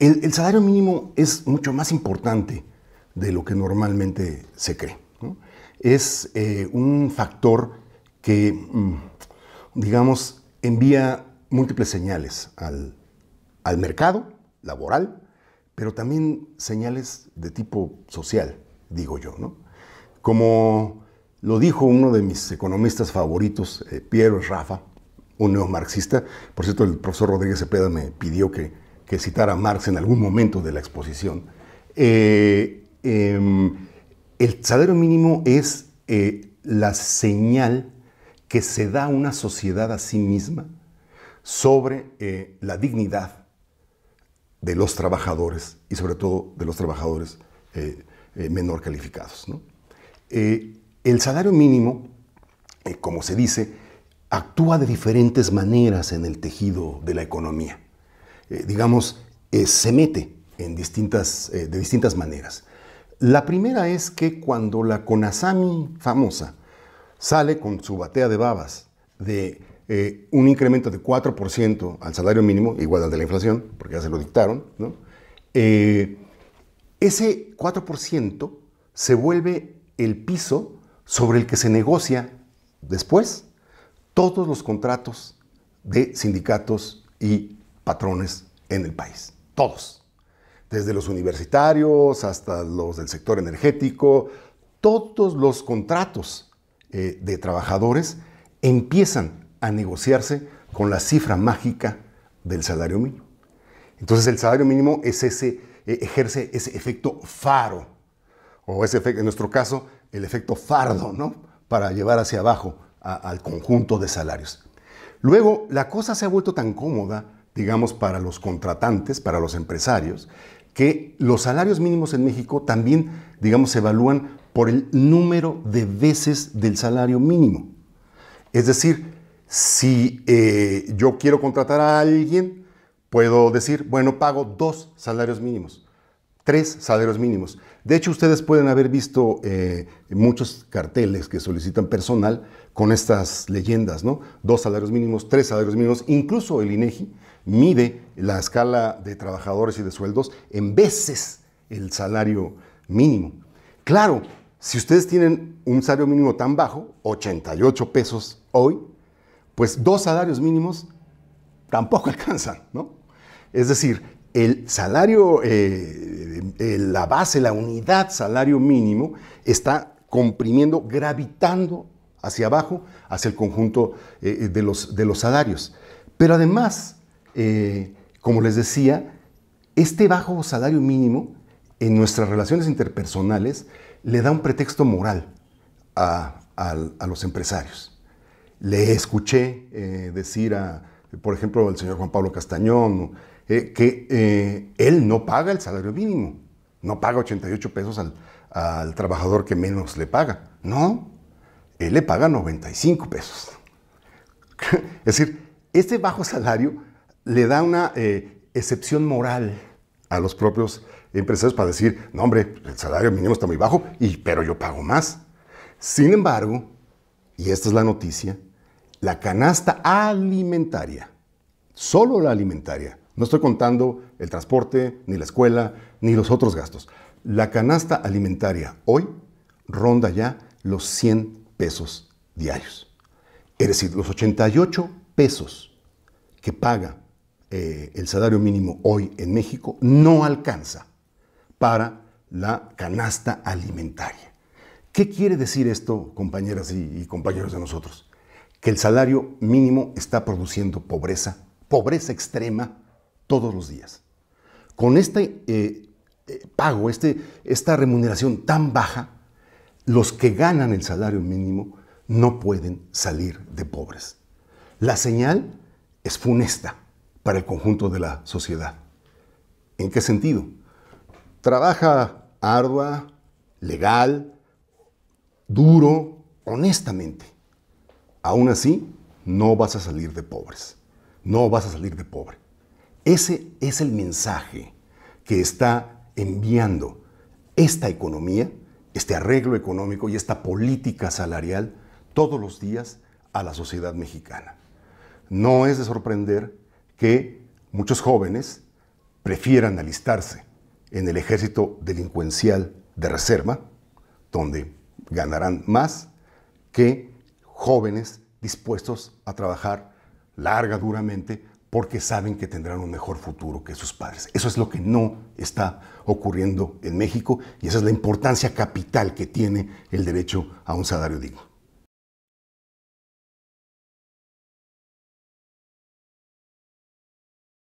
El salario mínimo es mucho más importante de lo que normalmente se cree, ¿no? Es un factor que, digamos, envía múltiples señales al mercado laboral, pero también señales de tipo social, digo yo, ¿no? Como lo dijo uno de mis economistas favoritos, Piero Sraffa, un neomarxista. Por cierto, el profesor Rodríguez Cepeda me pidió que citara a Marx en algún momento de la exposición. El salario mínimo es la señal que se da a una sociedad a sí misma sobre la dignidad de los trabajadores y sobre todo de los trabajadores menor calificados, ¿no? El salario mínimo, como se dice, actúa de diferentes maneras en el tejido de la economía. Se mete en de distintas maneras. La primera es que cuando la CONASAMI famosa sale con su batea de babas de un incremento de 4% al salario mínimo, igual al de la inflación, porque ya se lo dictaron, ¿no? Ese 4% se vuelve el piso sobre el que se negocia después todos los contratos de sindicatos y patrones en el país. Todos. Desde los universitarios hasta los del sector energético, todos los contratos de trabajadores empiezan a negociarse con la cifra mágica del salario mínimo. Entonces el salario mínimo es ejerce ese efecto faro, o ese efecto, en nuestro caso, el efecto fardo, ¿no? Para llevar hacia abajo al conjunto de salarios. Luego, la cosa se ha vuelto tan cómoda, digamos, para los contratantes, para los empresarios, que los salarios mínimos en México también, digamos, se evalúan por el número de veces del salario mínimo. Es decir, si yo quiero contratar a alguien, puedo decir, bueno, pago 2 salarios mínimos, 3 salarios mínimos. De hecho, ustedes pueden haber visto muchos carteles que solicitan personal con estas leyendas, ¿no? 2 salarios mínimos, 3 salarios mínimos. Incluso el INEGI mide la escala de trabajadores y de sueldos en veces el salario mínimo. Claro, si ustedes tienen un salario mínimo tan bajo, 88 pesos hoy, pues 2 salarios mínimos tampoco alcanzan, ¿no? Es decir, el salario, la base, la unidad salario mínimo está comprimiendo, gravitando hacia abajo, hacia el conjunto de los salarios. Pero además, como les decía, este bajo salario mínimo en nuestras relaciones interpersonales le da un pretexto moral a los empresarios. Le escuché decir por ejemplo, al señor Juan Pablo Castañón, que él no paga el salario mínimo, no paga 88 pesos al trabajador que menos le paga. No, él le paga 95 pesos. Es decir, este bajo salario le da una excepción moral a los propios empresarios para decir, no hombre, el salario mínimo está muy bajo, pero yo pago más. Sin embargo, y esta es la noticia, la canasta alimentaria, solo la alimentaria, no estoy contando el transporte, ni la escuela, ni los otros gastos. La canasta alimentaria hoy ronda ya los 100 pesos diarios. Es decir, los 88 pesos que paga el salario mínimo hoy en México no alcanza para la canasta alimentaria. ¿Qué quiere decir esto, compañeras y compañeros de nosotros? Que el salario mínimo está produciendo pobreza extrema todos los días. Con este pago, esta remuneración tan baja, los que ganan el salario mínimo no pueden salir de pobres. La señal es funesta para el conjunto de la sociedad. ¿En qué sentido? Trabaja ardua, legal, duro, honestamente. Aún así, no vas a salir de pobres. No vas a salir de pobre. Ese es el mensaje que está enviando esta economía, este arreglo económico y esta política salarial todos los días a la sociedad mexicana. No es de sorprender que muchos jóvenes prefieran alistarse en el ejército delincuencial de reserva, donde ganarán más que jóvenes dispuestos a trabajar larga, duramente, porque saben que tendrán un mejor futuro que sus padres. Eso es lo que no está ocurriendo en México y esa es la importancia capital que tiene el derecho a un salario digno.